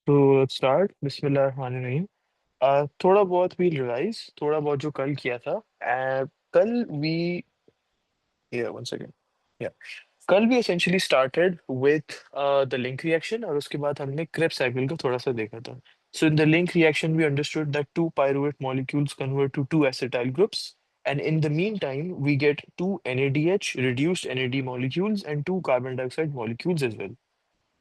तो स्टार्ट बिस्मिल्लाहिर्रहमानिर्रहीम। थोड़ा बहुत वी रिवाइज, थोड़ा बहुत जो कल किया था। कल वी वन सेकेंड या कल भी essentially started with the link reaction, और उसके बाद हमने क्रेब्स साइकिल को थोड़ा सा देखा था. So in the link reaction we understood that two pyruvate molecules convert to two acetyl groups, and in the meantime we get two NADH reduced NAD molecules and two carbon dioxide molecules as well.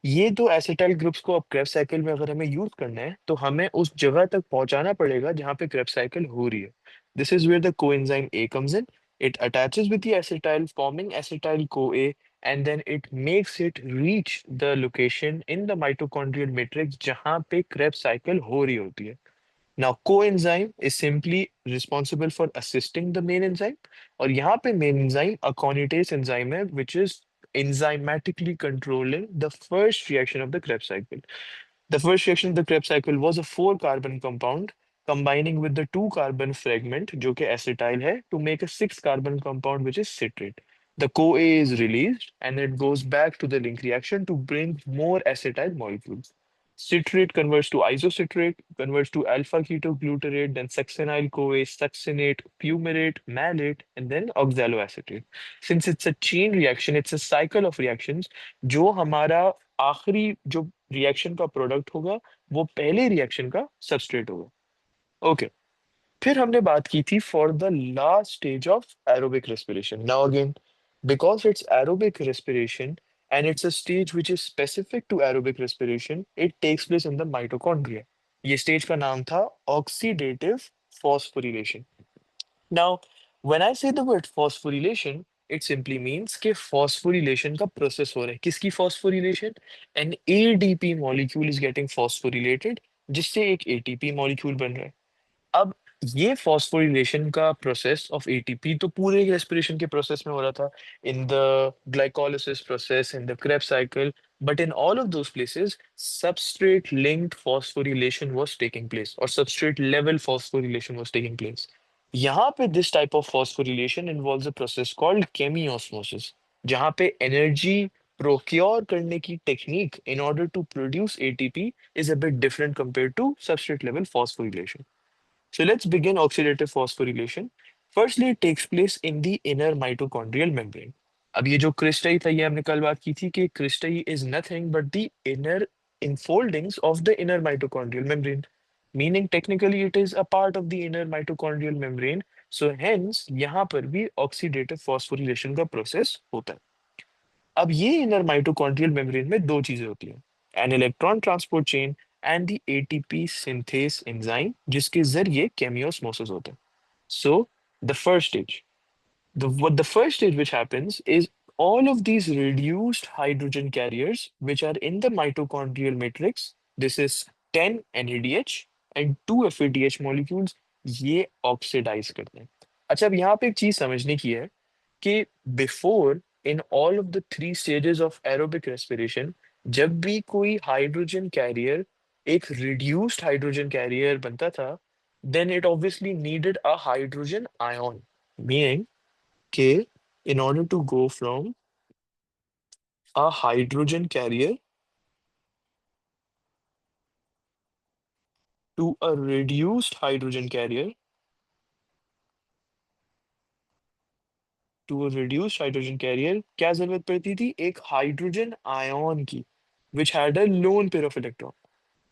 ये दो acetyl groups को अब Krebs cycle में अगर हमें use करना है तो हमें उस जगह तक पहुंचाना पड़ेगा जहां पे क्रेब्स साइकिल हो रही है. This is where the coenzyme A comes in. It attaches with the acetyl forming acetyl co A, and then it makes it reach the location in the mitochondrial matrix जहां पे Krebs cycle हो रही होती है. Now, coenzyme is simply responsible for assisting the main enzyme. और यहाँ पे main enzyme aconitase enzyme है, which is enzymatically controlling the first reaction of the Krebs cycle. The first reaction of the Krebs cycle was a four carbon compound combining with the two carbon fragment जो कि acetyl है to make a six carbon compound which is citrate. The CoA is released and it goes back to the link reaction to bring more acetyl molecules. Citrate converts to isocitrate, converts to alpha ketoglutarate, then succinyl-CoA, succinate, fumarate, malate, and then oxaloacetate. Since it's a chain reaction, it's a cycle of reactions. जो हमारा आखिरी जो reaction का product होगा वो पहले reaction का substrate होगा. ओके, फिर हमने बात की थी for the last stage of aerobic respiration. Now again, because it's aerobic respiration and it's a stage which is specific to aerobic respiration, it takes place in the mitochondria. ये stage का नाम था oxidative phosphorylation. Now, when I say the word phosphorylation, it simply means कि phosphorylation का process हो रहा है. किसकी phosphorylation? An ADP molecule is getting phosphorylated, जिससे एक ATP molecule बन रहा है. अब ये phosphorylation का process of ATP तो पूरे respiration के process में हो रहा था, in the glycolysis process, in the Krebs cycle, but in all of those places, substrate linked phosphorylation was taking place, or substrate level phosphorylation was taking place. यहाँ पे this type of phosphorylation involves a process called chemiosmosis, जहाँ पे energy procure करने की technique in order to produce ATP is a bit different compared to substrate level phosphorylation. So let's begin oxidative phosphorylation. Firstly, it takes place in the inner mitochondrial membrane. अब ये जो क्रिस्टई था, ये हमने कल बात की थी कि क्रिस्टई is nothing but the inner enfoldings of the inner mitochondrial membrane. Meaning technically it is a part of the inner mitochondrial membrane. So hence यहाँ पर भी oxidative phosphorylation का process होता है. अब ये इनर माइटोकॉन्ड्रियल मेम्ब्रेन में दो चीजें होती हैं, an electron transport chain and the ATP synthase enzyme, जिसके जरिए केमियोस्मोसिस होता है. सो the first stage, the first stage which happens is all of these reduced hydrogen carriers which are in the mitochondrial matrix. This is 10 NADH and 2 FADH molecules. ये oxidise करते हैं. अच्छा, अब यहाँ पे एक चीज समझने की है कि before, in all of the three stages of aerobic respiration, जब भी कोई हाइड्रोजन कैरियर एक रिड्यूस्ड हाइड्रोजन कैरियर बनता था, then it obviously needed a hydrogen ion. Meaning के in order to go from a hydrogen carrier to a reduced hydrogen carrier क्या जरूरत पड़ती थी? एक हाइड्रोजन आयन की, which had a lone pair of electron.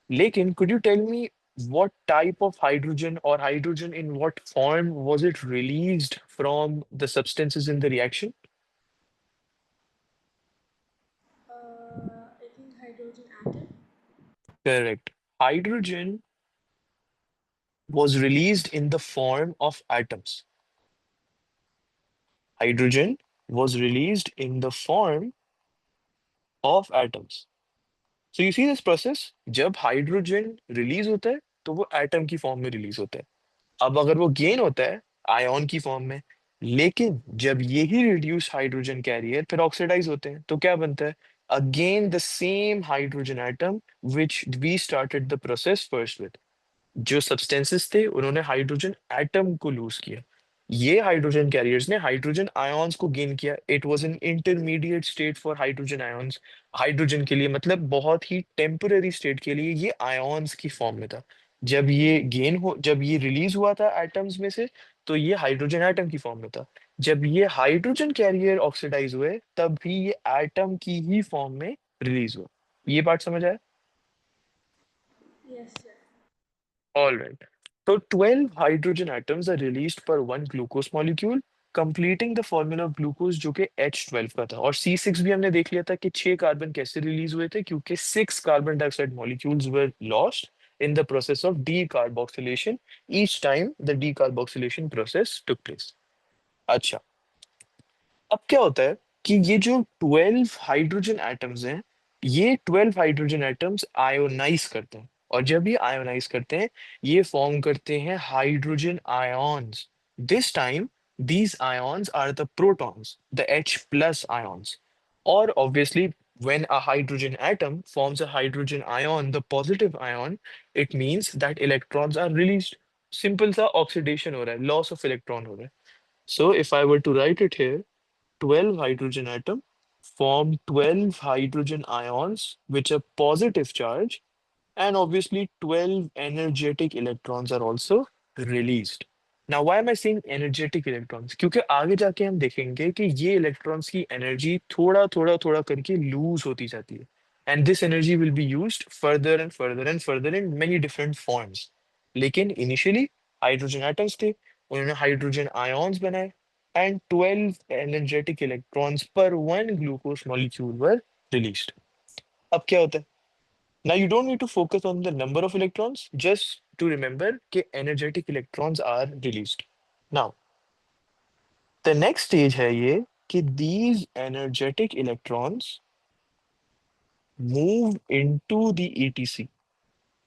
लेकिन could you tell me what type of hydrogen, or hydrogen in what form was it released from the substances in the reaction? I think hydrogen atom. Correct. Hydrogen was released in the form of atoms. Hydrogen was released in the form of atoms. So you see this process, जब hydrogen release होता है तो वो atom की form में release होता है. अब अगर वो गेन होता है आयन की फॉर्म में, लेकिन जब यही रिड्यूस हाइड्रोजन कैरियर फिर ऑक्सीडाइज होते हैं तो क्या बनता है? Again the same hydrogen atom which we started the process first with. जो सब्सटेंसेस थे उन्होंने हाइड्रोजन एटम को लूज किया. ये हाइड्रोजन कैरियर्स ने हाइड्रोजन आयंस को गेन किया. It was an intermediate state for hydrogen ions. Hydrogen के लिए मतलब बहुत ही टेम्पररी स्टेट के लिए ये आयॉन्स की फॉर्म में था। जब ये रिलीज हुआ था एटम्स में से, तो ये हाइड्रोजन एटम की फॉर्म में था। जब ये हाइड्रोजन कैरियर ऑक्सीडाइज हुए तब भी ये एटम की ही फॉर्म में रिलीज हुआ। ये पार्ट समझ आया? Yes, sir. All right. So 12 hydrogen atoms are released per one glucose molecule, completing the formula of glucose जो कि H12 का था। और C6 भी हमने देख लिया था कि 6 कार्बन कैसे रिलीज हुए थे, क्योंकि 6 carbon dioxide molecules were lost in the process of decarboxylation each time the decarboxylation process took place। अच्छा, अब क्या होता है कि ये जो 12 हाइड्रोजन एटम्स हैं, ये 12 हाइड्रोजन एटम्स आयोनाइज करते हैं। और जब ये आयोनाइज करते हैं, ये फॉर्म करते हैं hydrogen ions. This time these ions are the protons, the H plus ions। और obviously when a hydrogen atom forms a hydrogen ion, the positive ion, it means that electrons are released। Simple सा oxidation हो रहा है, loss of electron हो रहा है। So if I were to write it here, 12 hydrogen atom form 12 hydrogen ions which are positive charge, and obviously 12 energetic electrons are also released। Now why am I saying energetic electrons? क्योंकि आगे जाके हम देखेंगे कि ये electrons की energy थोड़ा थोड़ा थोड़ा करके लूज होती जाती है, and this energy will be used further and further and further in many different forms। लेकिन इनिशियली हाइड्रोजन एटम्स थे, उन्होंने हाइड्रोजन आयॉन्स बनाए, and 12 energetic electrons per one glucose molecule were released। अब क्या होता है? Now you don't need to focus on the number of electrons, just to remember that energetic electrons are released। Now, the next stage है ये कि these energetic electrons move into the ETC।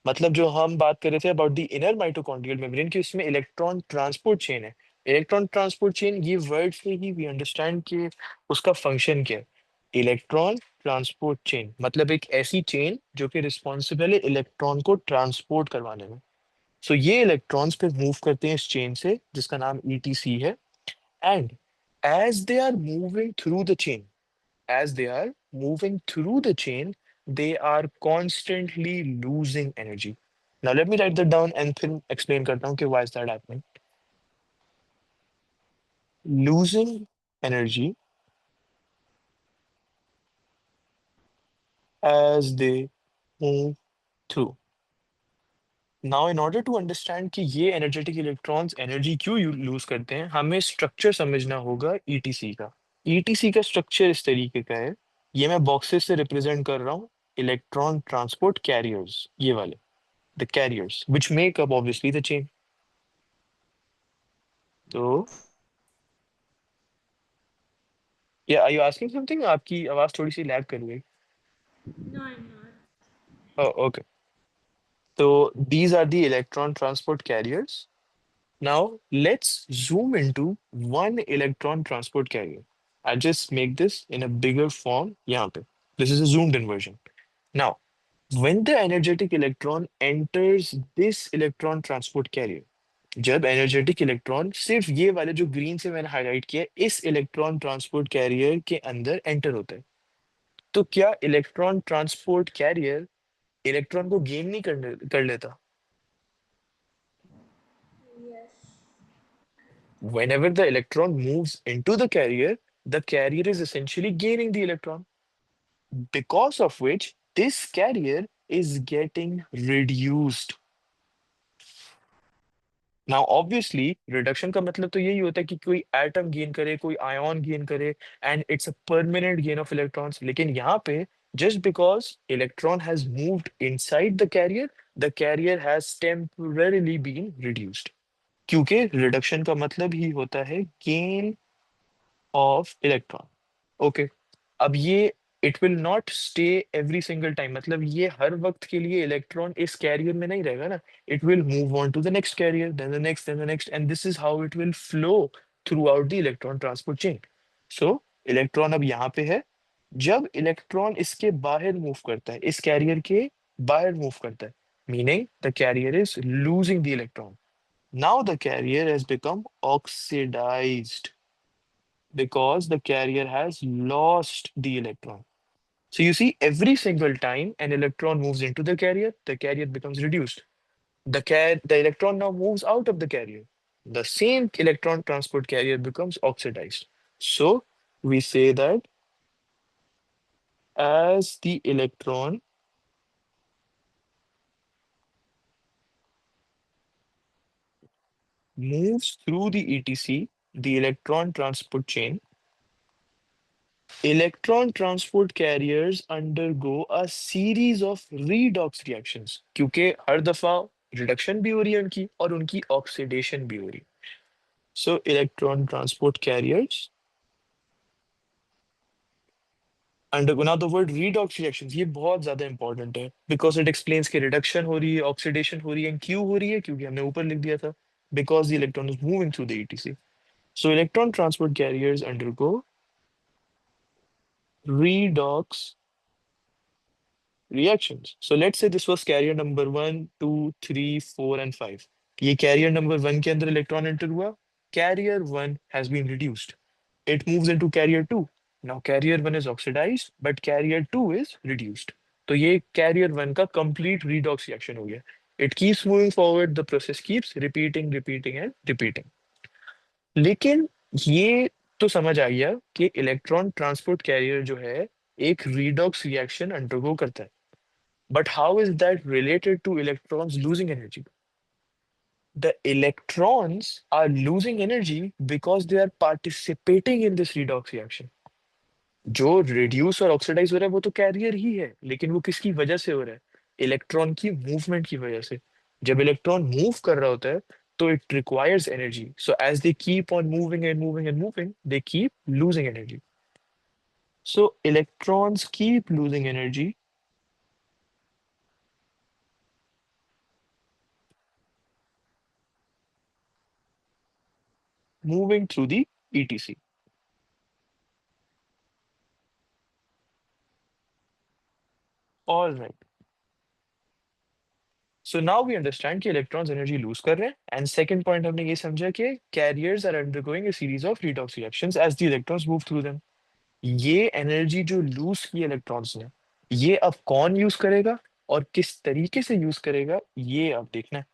मतलब जो हम बात कर रहे थे about the inner mitochondrial membrane कि उसमें इलेक्ट्रॉन ट्रांसपोर्ट चेन है। इलेक्ट्रॉन ट्रांसपोर्ट चेन, ये वर्ड से ही वी अंडरस्टैंड कि उसका फंक्शन क्या है। इलेक्ट्रॉन ट्रांसपोर्ट चेन मतलब एक ऐसी चेन जो कि रिस्पॉन्सिबल है इलेक्ट्रॉन को ट्रांसपोर्ट करवाने में। सो ये इलेक्ट्रॉन्स पे मूव करते हैं इस चेन से जिसका नाम ईटीसी है। And as they are moving through the chain, as they are moving through the chain, they are constantly losing energy। Now let me write that down and then explain करता हूँ कि why is that happening। Losing energy as they move through। Now in order to understand कि ये energetic electrons energy क्यों lose करते हैं, हमें structure समझना होगा ETC का। ETC का structure इस तरीके का है, ये मैं boxes से represent कर रहा हूँ, electron transport carriers, ये वाले, the carriers which make up obviously the chain। तो या आर यू आस्किंग समथिंग? आपकी आवाज थोड़ी सी लैग कर रही है। No, I'm not. ओके, तो these are the electron transport carriers. Now let's zoom into one electron transport carrier। I just make this in a bigger form यहाँ पे। This is a zoomed in version। Now, when the energetic electron enters this electron transport carrier, जब energetic electron सिर्फ ये वाले जो green से मैंने highlight किया है इस इलेक्ट्रॉन ट्रांसपोर्ट कैरियर के अंदर एंटर होता है, तो क्या इलेक्ट्रॉन ट्रांसपोर्ट कैरियर इलेक्ट्रॉन को गेन नहीं कर लेता? Yes. Whenever the electron moves into the carrier is essentially gaining the electron, because of which this carrier is getting reduced। Now obviously reduction का मतलब तो यही होता है कि कोई एटम गेन करे, कोई आयन गेन करे, and it's a permanent gain of electrons. लेकिन यहाँ पे just because electron has moved inside the carrier has temporarily been reduced. क्योंकि रिडक्शन का मतलब ही होता है गेन ऑफ इलेक्ट्रॉन। ओके, अब ये it will not stay every single time, मतलब ये हर वक्त के लिए इलेक्ट्रॉन इस कैरियर में नहीं रहेगा ना। It will move on to the next carrier, then the next, then the next, and this is how it will flow throughout the electron transport chain. So electron अब यहाँ पे है, जब इलेक्ट्रॉन इसके बाहर मूव करता है, इस कैरियर के बाहर मूव करता है, meaning the carrier is losing the electron. Now the carrier has become oxidised because the carrier has lost the electron। So you see, every single time an electron moves into the carrier becomes reduced. The electron now moves out of the carrier. The same electron transport carrier becomes oxidized. So we say that as the electron moves through the ETC, the electron transport chain, electron transport carriers undergo a series of redox reactions क्योंकि हर दफा reduction भी हो रही है उनकी और उनकी oxidation भी हो रही है. So electron transport carriers undergo, now the word redox reactions ये बहुत ज्यादा इंपॉर्टेंट है because it explains कि रिडक्शन हो रही है, ऑक्सीडेशन हो रही है, क्यों हो रही है क्योंकि हमने ऊपर लिख दिया था because the electron is moving through the ETC. So electron transport carriers undergo redox reactions. So let's say this was carrier number 1, 2, 3, 4 and 5. ये carrier number 1 के अंदर इलेक्ट्रॉन एंटर हुआ. Carrier 1 has been reduced. It moves into carrier 2. Now carrier 1 is oxidized, but carrier 2 is reduced. तो ये carrier 1 का complete redox reaction हो गया. It keeps moving forward, the process keeps repeating, repeating and repeating. लेकिन ये तो समझ आ गया कि इलेक्ट्रॉन ट्रांसपोर्ट कैरियर जो है एक redox reaction undergo करता है. But how is that related to electrons losing energy? The electrons are losing energy because they are participating in this redox reaction. जो रिड्यूस और ऑक्सीडाइज हो रहा है वो तो कैरियर ही है, लेकिन वो किसकी वजह से हो रहा है? इलेक्ट्रॉन की मूवमेंट की वजह से. जब इलेक्ट्रॉन मूव कर रहा होता है तो it requires energy. So as they keep on moving and moving and moving they keep losing energy. So electrons keep losing energy moving through the ETC. All right. So now we understand कि electrons energy lose कर रहे हैं. And second point हमने ये समझा कि carriers are undergoing a series of redox reactions as the electrons move through them. ये energy जो लूज की इलेक्ट्रॉन्स ने, ये अब कौन यूज करेगा और किस तरीके से यूज करेगा ये अब देखना है.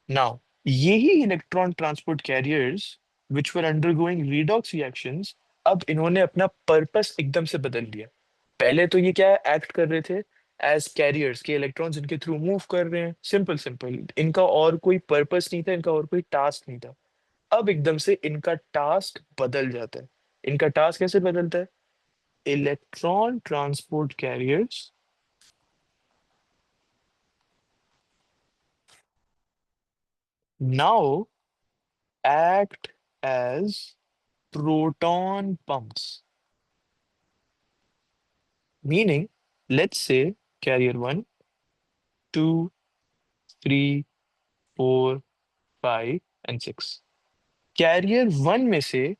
नाउ यही इलेक्ट्रॉन ट्रांसपोर्ट कैरियर्स विच वर अंडरगोइंग redox रिएक्शंस, अब इन्होंने अपना पर्पस एकदम से बदल दिया. पहले तो ये क्या एक्ट कर रहे थे एज कैरियर्स के इलेक्ट्रॉन्स इनके थ्रू मूव कर रहे हैं, सिंपल सिंपल, इनका और कोई पर्पस नहीं था, इनका और कोई टास्क नहीं था. अब एकदम से इनका टास्क बदल जाता है. इनका टास्क कैसे बदलता है? Electron transport carriers now act as proton pumps. Meaning, let's say carrier 1, 2, 3, 4, 5 and 6. Career 1 में से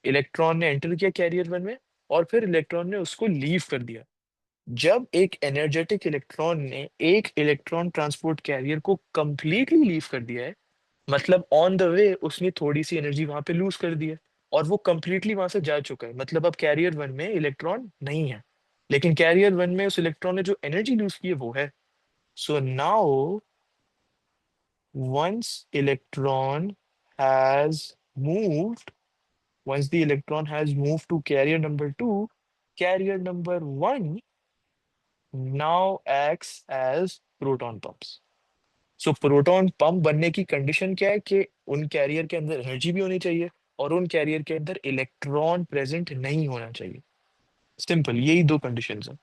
इलेक्ट्रॉन ने एंटर किया कैरियर 1 में और फिर इलेक्ट्रॉन ने उसको लीव कर दिया. जब एक एनर्जेटिक इलेक्ट्रॉन ने एक इलेक्ट्रॉन ट्रांसपोर्ट कैरियर को कंप्लीटली लीव कर दिया है, मतलब ऑन द वे उसने थोड़ी सी एनर्जी वहां पे लूज कर दी है और वो कंप्लीटली वहां से जा चुका है, मतलब अब कैरियर 1 में इलेक्ट्रॉन नहीं है, लेकिन कैरियर 1 में उस इलेक्ट्रॉन ने जो एनर्जी लूज की है वो है. So now once electron has moved once the electron has moved to carrier number 2, carrier number 1 now acts as proton pumps. So proton pump बनने की कंडीशन क्या है कि उन कैरियर के अंदर एनर्जी भी होनी चाहिए और उन कैरियर के अंदर इलेक्ट्रॉन प्रेजेंट नहीं होना चाहिए. सिंपल, यही दो कंडीशंस हैं.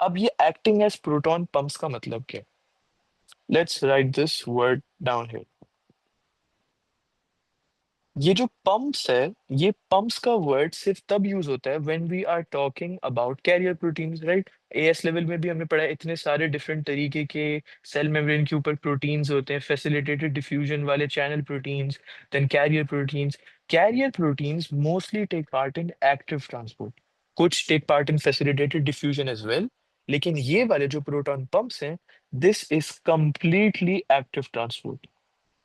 अब ये एक्टिंग एज प्रोटॉन पंप्स का मतलब क्या है? Let's write this word down here. ये जो पंप्स है, ये पंप्स का वर्ड सिर्फ तब यूज होता है when we are talking about carrier proteins, right? AS level में भी हमने पढ़ा है इतने सारे डिफरेंट तरीके के सेल मेम्ब्रेन के ऊपर प्रोटीन्स होते हैं, फैसिलिटेटेड डिफ्यूजन वाले channel proteins, then carrier proteins. Carrier proteins mostly take part in active transport, कुछ take part in facilitated diffusion as well, लेकिन ये वाले जो प्रोटॉन पंप्स हैं, this is completely active transport.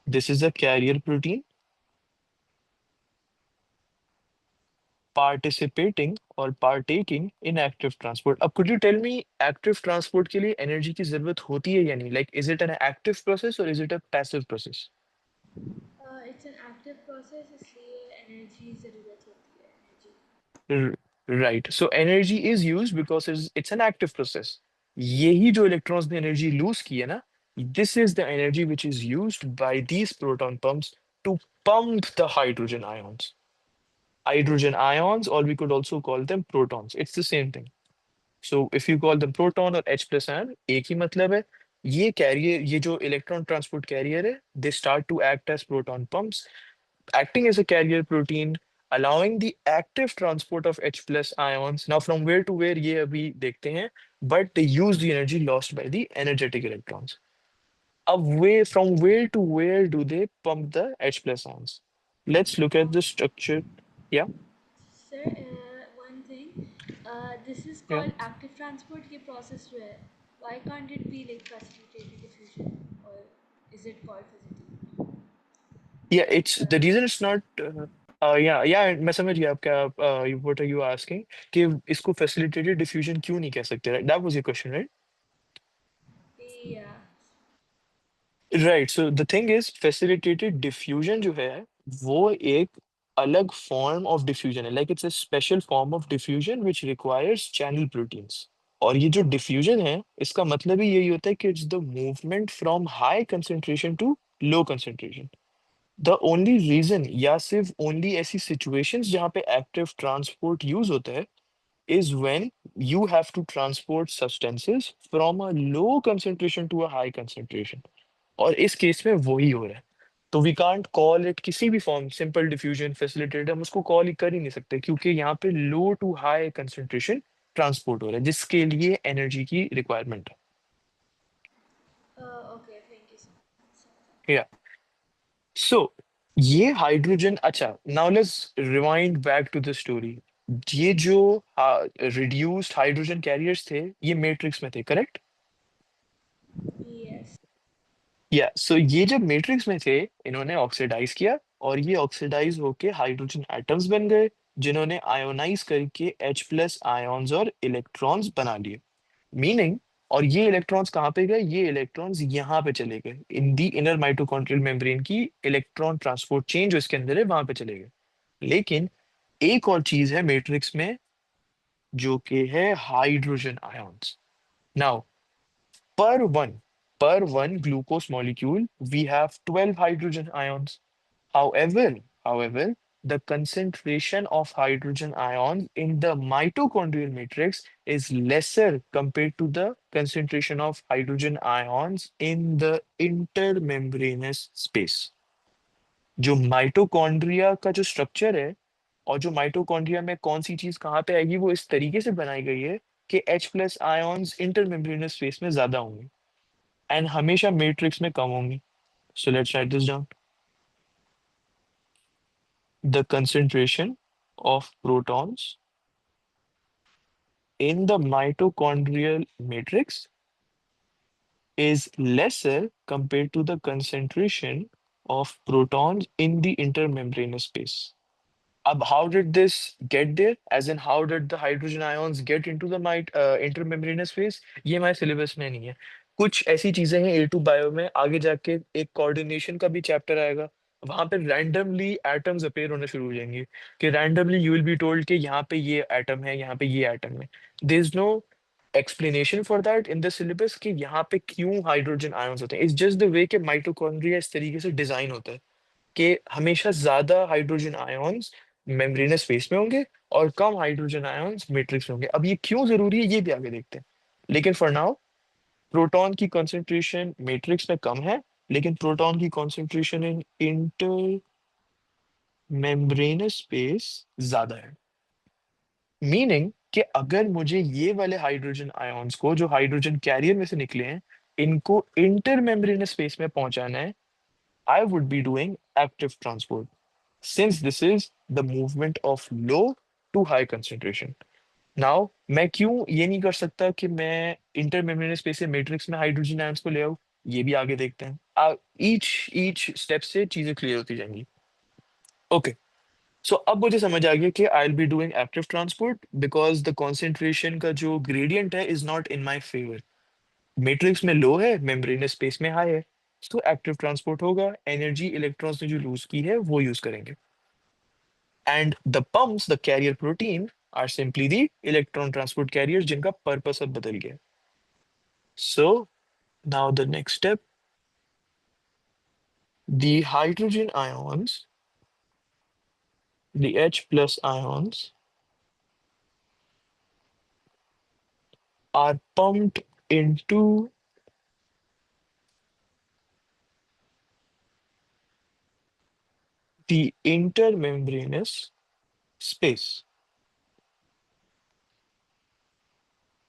This is a carrier protein participating or partaking in active transport. अब could you tell me active transport के लिए energy की जरूरत होती है या नहीं? Like, is it an active process or is it a passive process? It's an active process, इसलिए एनर्जी ज़रूरत होती है energy. R- Right. So energy is used because it's an active process. यही जो electrons ने energy lose की है ना, this is the energy which is used by these proton pumps to pump the hydrogen ions. Hydrogen ions, or we could also call them protons. It's the same thing. So if you call them proton or H plus ion, एक ही मतलब है। ये carrier, ये जो electron transport carrier है, they start to act as proton pumps, acting as a carrier protein, allowing the active transport of H plus ions. Now from where to where ये अभी देखते हैं, but they use the energy lost by the energetic electrons. अब from where to where do they pump the H plus ions? Let's look at the structure. Yeah, sir one thing, this is yeah. Called active transport, ये process जो है, why can't it be like facilitated diffusion, और is it called physically? Yeah, it's the reason it's not. Yeah, yeah, मैं समझ गया आपका. What are you asking? कि इसको facilitated diffusion क्यों नहीं कह सकते? Right? That was your question, right? या Right. So the thing is, facilitated diffusion जो है, वो एक अलग form of diffusion है. Like, it's a special form of diffusion which requires channel proteins. और ये जो diffusion है, इसका मतलब ही यही होता है कि it's the movement from high concentration to low concentration. The only reason, या सिर्फ ओनली ऐसी सिचुएशंस जहाँ पे एक्टिव ट्रांसपोर्ट यूज होता है, is when you have to transport substances from a low concentration to a high concentration, और इस case में वही हो रहा है। तो वी कांट कॉल इट किसी भी फॉर्म, सिंपल डिफ्यूजन, फैसिलिटेटेड, हम उसको कॉल ही कर ही नहीं सकते, क्योंकि यहाँ पे low to high concentration transport हो रहा है, जिसके लिए एनर्जी की requirement okay, thank you sir. है। सो ये हाइड्रोजन, अच्छा, now let's rewind back to the story. ये जो रिड्यूस्ड हाइड्रोजन कैरियर्स थे, ये मैट्रिक्स में थे, करेक्ट? यस। या सो ये जब मैट्रिक्स में थे, इन्होंने ऑक्सीडाइज किया, और ये ऑक्सीडाइज होके हाइड्रोजन एटम्स बन गए, जिन्होंने आयोनाइज करके H प्लस आयॉन्स और इलेक्ट्रॉन्स बना लिए। मीनिंग, और ये इलेक्ट्रॉन्स कहाँ पे गए? ये इलेक्ट्रॉन्स यहाँ पे चले गए, इन दी इनर माइटोकॉन्ड्रियल मेम्ब्रेन की इलेक्ट्रॉन ट्रांसपोर्ट चेन जो इसके अंदर है, वहां पे चले गए। लेकिन एक और चीज है मैट्रिक्स में, जो कि है hydrogen ions. Now, per one per one glucose molecule we have 12 hydrogen ions. However, the concentration of hydrogen ions in the mitochondrial matrix is lesser compared to the concentration of hydrogen ions in the intermembranous space. जो mitochondria का जो structure है, और जो mitochondria में कौन सी चीज कहाँ पे आएगी, वो इस तरीके से बनाई गई है कि H plus ions intermembranous space में ज्यादा होंगे, एंड हमेशा मैट्रिक्स में कम होंगी। So let's write this down. The concentration of protons in the mitochondrial matrix is lesser compared to the concentration of protons in the intermembranous space. Ab, how did this get there? As in, how did the hydrogen ions get into the intermembranous space? ये हमारे syllabus में नहीं है। कुछ ऐसी चीजें हैं A2 bio में, आगे जाके एक कोऑर्डिनेशन का भी चैप्टर आएगा, वहां पे रैंडमली एटम्स अपेयर होना शुरू हो जाएंगे, कि randomly you will be told कि यहाँ पे ये एटम है, यहाँ पे ये एटम है। There is no explanation for that in the syllabus कि यहाँ पे क्यों हाइड्रोजन आयंस होते हैं। इट्स जस्ट द वे कि माइटोकॉन्ड्रिया इस तरीके से डिजाइन होता है कि हमेशा ज्यादा हाइड्रोजन आयंस मेम्ब्रेनस स्पेस में होंगे, और कम हाइड्रोजन आयंस मैट्रिक्स में होंगे। अब ये क्यों जरूरी है, ये भी आगे देखते हैं। लेकिन फॉर नाउ, प्रोटॉन की कंसंट्रेशन मैट्रिक्स में कम है, लेकिन प्रोटॉन की concentration in inter membranous space ज्यादा है। मीनिंग कि अगर मुझे ये वाले हाइड्रोजन आयंस को, जो हाइड्रोजन कैरियर में से निकले हैं, इनको इंटर मेम्ब्रेनस स्पेस में पहुंचाना है, I would be doing active transport, since this is the movement of low to high concentration. Now, मैं क्यों ये नहीं कर सकता कि मैं इंटरमेम्ब्रेनस स्पेस से मैट्रिक्स में हाइड्रोजन आयंस को ले आऊं? ये भी आगे देखते हैं। ईच ईच स्टेप से चीजें क्लियर होती जाएंगी। ओके, सो अब मुझे समझ आ गया कि I will be doing active transport because the concentration का जो ग्रेडियंट है is not in my favour. Matrix में लो है, मेम्ब्रेनस स्पेस में हाई है, तो एक्टिव ट्रांसपोर्ट होगा, एनर्जी इलेक्ट्रॉन्स ने जो लूज की है वो यूज करेंगे। And the pumps, the carrier protein, are simply the electron transport carrier जिनका पर्पस अब बदल गया। So now the next step, the hydrogen ions, the H plus ions, are pumped into the intermembranous space.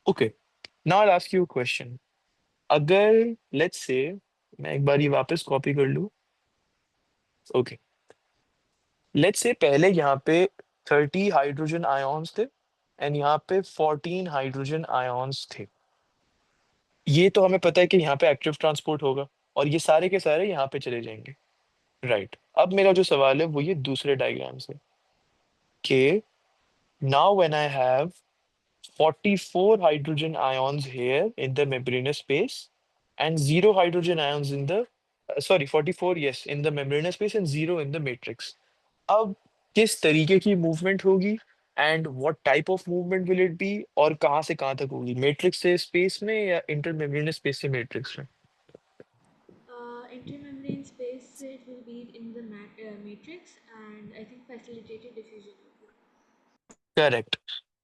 Okay, now I'll ask you a question. अगर let's say मैं एक बार ये वापस copy कर लूँ। ओके, लेट्स से पहले यहाँ पे 30 हाइड्रोजन आयन्स थे एंड यहाँ पे 14 हाइड्रोजन आयन्स थे। ये तो हमें पता है कि यहाँ पे एक्टिव ट्रांसपोर्ट होगा और ये सारे के सारे यहाँ पे चले जाएंगे। राइट, अब मेरा जो सवाल है वो ये दूसरे डायग्राम से कि now when I have 44 hydrogen ions here in the membranous space and zero hydrogen ions in the sorry 44, yes, in the membranous space and zero in the matrix. अब किस तरीके की मूवमेंट होगी and what type of movement will it be और कहाँ से कहाँ तक होगी, मैट्रिक्स से स्पेस में या इंटर मेम्ब्रेनस स्पेस से मैट्रिक्स में? Intermembrane space it will be in the matrix, and I think facilitated diffusion will be. Correct.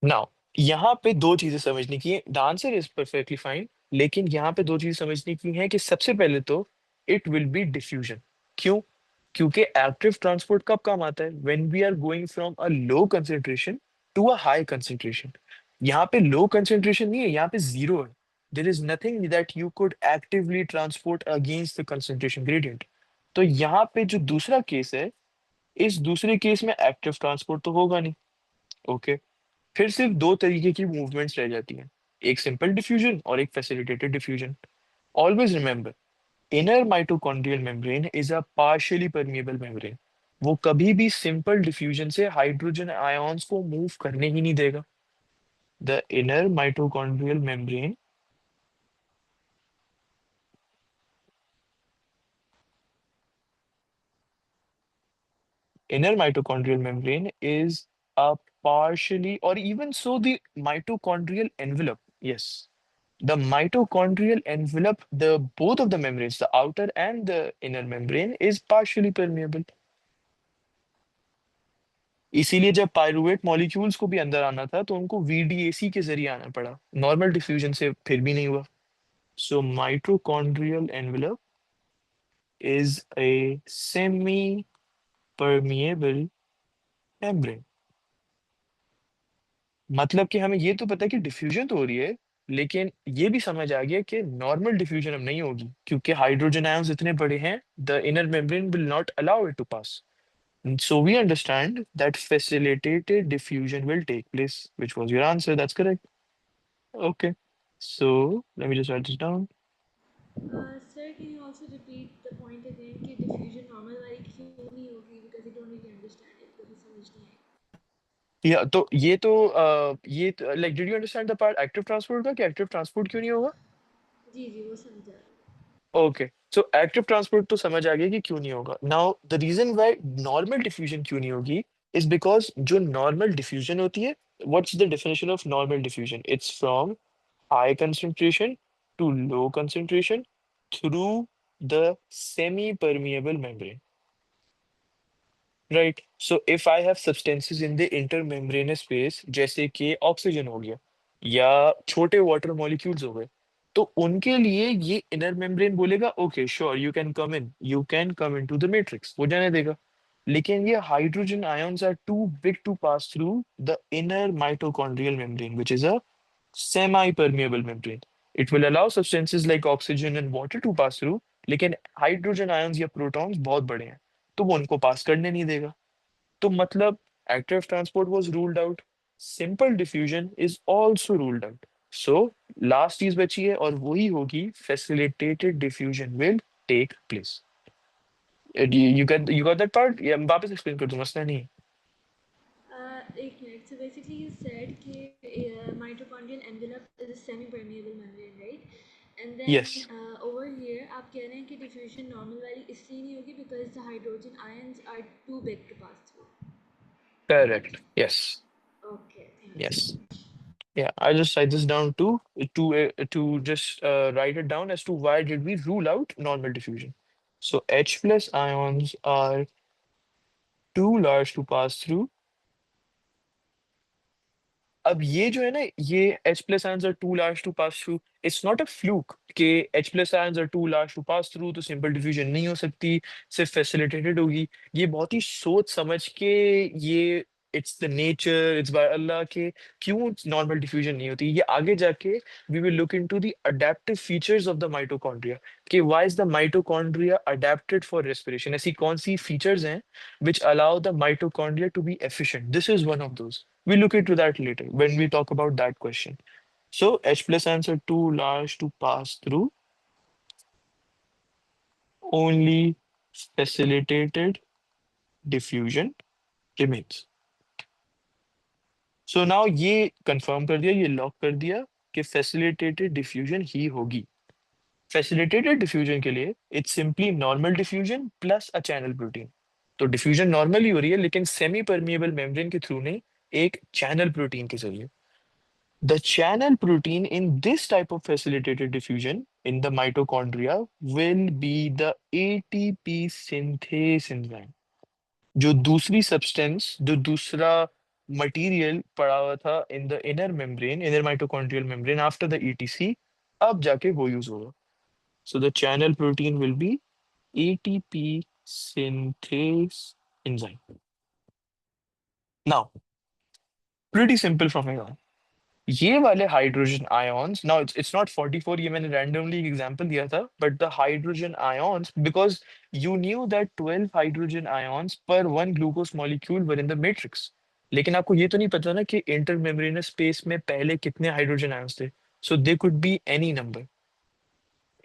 Now यहाँ पे दो चीजें समझने की है, the answer is perfectly fine, लेकिन यहाँ पे दो चीजें समझने की है कि सबसे पहले तो इट विल बी डिफ्यूजन। क्यों? क्योंकि एक्टिव ट्रांसपोर्ट कब काम आता है? When we are going from a low concentration to a high concentration. यहाँ पे लो कंसेंट्रेशन नहीं है, यहाँ पे जीरो है। There is nothing that you could actively transport against the concentration gradient. तो यहाँ पे जो दूसरा केस है, इस दूसरे केस में एक्टिव ट्रांसपोर्ट तो होगा नहीं। ओके, फिर सिर्फ दो तरीके की मूवमेंट्स रह जाती हैं, एक सिंपल डिफ्यूजन और एक facilitated diffusion. Always remember, inner mitochondrial membrane is a partially permeable membrane. वो कभी भी सिंपल डिफ्यूजन से हाइड्रोजन आयंस को मूव करने ही नहीं देगा। The inner mitochondrial membrane, inner mitochondrial membrane is a partially or even so the mitochondrial envelope, yes, the mitochondrial envelope, the both of the membranes, the outer and the inner membrane, is partially permeable. इसीलिए जब pyruvate molecules को भी अंदर आना था तो उनको वीडीएसी के जरिए आना पड़ा, नॉर्मल डिफ्यूजन से फिर भी नहीं हुआ। So mitochondrial envelope is a semi permeable membrane. मतलब कि हमें ये तो पता है कि डिफ्यूजन तो हो रही है, लेकिन ये भी समझ आ गया कि नॉर्मल डिफ्यूजन अब नहीं होगी क्योंकि हाइड्रोजन आयंस इतने बड़े हैं, the inner membrane will not allow it to pass. So we understand that facilitated diffusion will take place, which was your answer. That's correct. Okay. So let me just write this down. Sir, can you also repeat the point again कि diffusion normal वाली क्यों नहीं होगी? Because I don't really understand it. कभी समझ नहीं आई. Yeah, तो ये तो, like did you understand the part active transport का कि active transport क्यों नहीं होगा? जी जी वो समझा. ओके, सो एक्टिव ट्रांसपोर्ट तो समझ आ गया कि क्यों नहीं होगा। Now the reason why normal diffusion क्यों नहीं होगी इज बिकॉज जो नॉर्मल डिफ्यूजन होती है, what's the definition of normal diffusion? It's from high concentration to low concentration through the semi permeable membrane. Right, so if I have substances in the intermembranous space जैसे कि oxygen हो गया या छोटे water molecules हो गए, तो उनके लिए ये इनर मेम्ब्रेन बोलेगा okay sure you can come in, you can come in to the matrix, वो जाने देगा। लेकिन ये hydrogen ions are too big to pass through the inner mitochondrial membrane which is a semi permeable membrane. It will allow substances like oxygen and water to pass through, लेकिन hydrogen ions या protons बहुत बड़े हैं तो वो उनको पास करने नहीं देगा। तो मतलब active transport was ruled out, simple diffusion is also ruled out. So last चीज बची है और वही होगी facilitated diffusion will take place. You got that part? या मैं वापस explain कर दूं, मसला नहीं है। So basically, you said that mitochondrial envelope is a semi-permeable membrane, right? And then Yes, over here, आप कह रहे हैं कि diffusion normal वाली इसलिए नहीं होगी because the hydrogen ions are too big to pass through, right? correct. Yes, Okay, thank you so yes. much. Yeah, I just write this down too to just write it down as to why did we rule out normal diffusion. So H plus ions are too large to pass through. अब ये जो है ना, ये H plus ions are too large to pass through. It's not a fluke कि H plus ions are too large to pass through तो simple diffusion नहीं हो सकती, सिर्फ facilitated होगी. ये बहुत ही सोच समझ के ये it's the nature, it's by Allah के क्यों normal diffusion नहीं होती. ये आगे जाके we will look into the adaptive features of the mitochondria. कि why is the mitochondria adapted for respiration? ऐसी कौन सी features हैं which allow the mitochondria to be efficient? This is one of those. We'll look into that later when we talk about that question. So H plus ions are too large to pass through, only facilitated diffusion remains. So now ये confirm कर दिया, ये lock कर दिया कि facilitated diffusion ही होगी. Facilitated diffusion के लिए it's simply normal diffusion plus a channel protein. तो diffusion normally हो रही है लेकिन semi permeable membrane के थ्रू नहीं, एक channel protein के जरिए. The channel protein in this type of facilitated diffusion in the mitochondria will be the ATP synthase enzyme. जो दूसरी substance, जो दूसरा material पड़ा हुआ था in the inner membrane, inner mitochondrial membrane after the ETC, अब जाके वो use होगा. So the channel protein will be ATP synthase enzyme. Now, pretty simple from here on. ये वाले hydrogen ions now it's not 44, ये मैंने randomly example दिया था, but the hydrogen ions because you knew that 12 hydrogen ions per one glucose molecule were in the matrix. लेकिन आपको ये तो नहीं पता ना कि इंटरमेम्ब्रेनस स्पेस में पहले कितने हाइड्रोजन आयॉन्स थे. So they could be any number,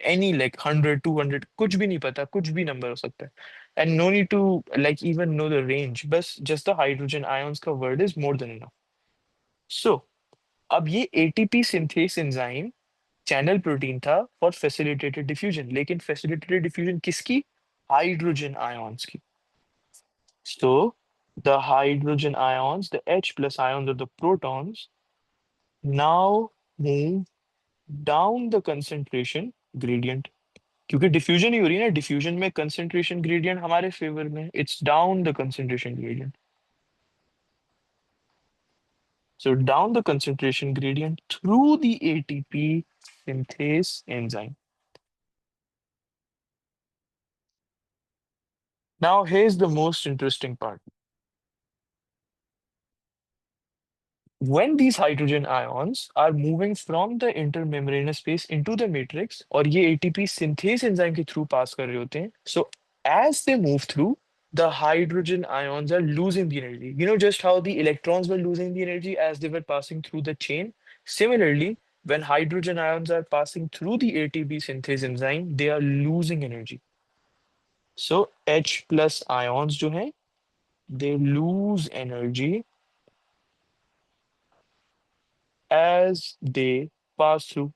any like 100 200, कुछ भी नहीं पता, कुछ भी नंबर हो सकता है. And no need to like even know the range, बस जस्ट द हाइड्रोजन आयॉन्स का word is more than enough. So अब ये ATP synthase enzyme channel protein था फॉर फैसिलिटेटेड डिफ्यूजन, लेकिन फैसिलिटेटेड डिफ्यूजन किसकी? हाइड्रोजन आयॉन्स की. So the hydrogen ions, the H plus ions of the protons now move down the concentration gradient. क्योंकि diffusion ही हो रही है ना, डिफ्यूजन में कंसंट्रेशन ग्रेडियंट हमारे फेवर में, it's down the concentration gradient. So down the concentration gradient through the ATP synthase enzyme. Now here's the most interesting part. When these hydrogen ions are moving from the intermembranous space into the matrix और ये ATP synthase enzyme के through pass कर रहे होते हैं, so as they move through, the hydrogen ions are losing the energy. You know just how the electrons were losing the energy as they were passing through the chain. Similarly, when hydrogen ions are passing through the ATP synthase enzyme, they are losing energy. So H plus ions जो हैं, they lose energy as they pass through.